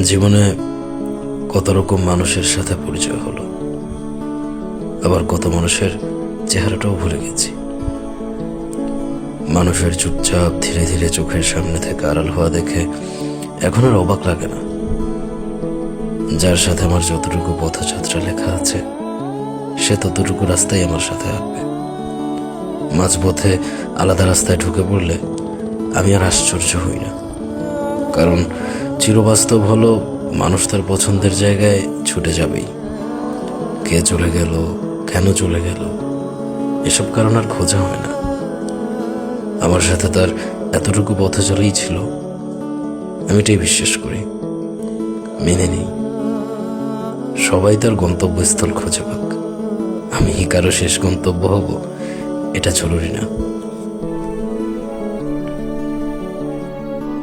জীবনে কত রকম মানুষের সাথে পরিচয় হলো, আবার কত মানুষের চেহারাটাও ভুলে গেছি। মানুষের চুপচাপ ধীরে ধীরে চোখের সামনে থেকে আড়াল হওয়া দেখে এখন আর অবাক লাগে না। যার সাথে আমার যতটুকু পথযাত্রা লেখা আছে, সে ততটুকু রাস্তায় আমার সাথে আসবে। মাঝপথে আলাদা রাস্তায় ঢুকে পড়লে আমি আর আশ্চর্য হই না, কারণ চিরবাস্তব হলো মানুষ তার পছন্দের জায়গায় ছুটে যাবেই। কে চলে গেল, কেন চলে গেল, এসব কারণ আর খোঁজা হয় না। আমার সাথে তার এতটুকু পথে চলেই ছিল, আমি এটাই বিশ্বাস করি, মেনে নেই। সবাই তার গন্তব্যস্থল খুঁজে পাক, আমি কারো শেষ গন্তব্য হব এটা জরুরি না।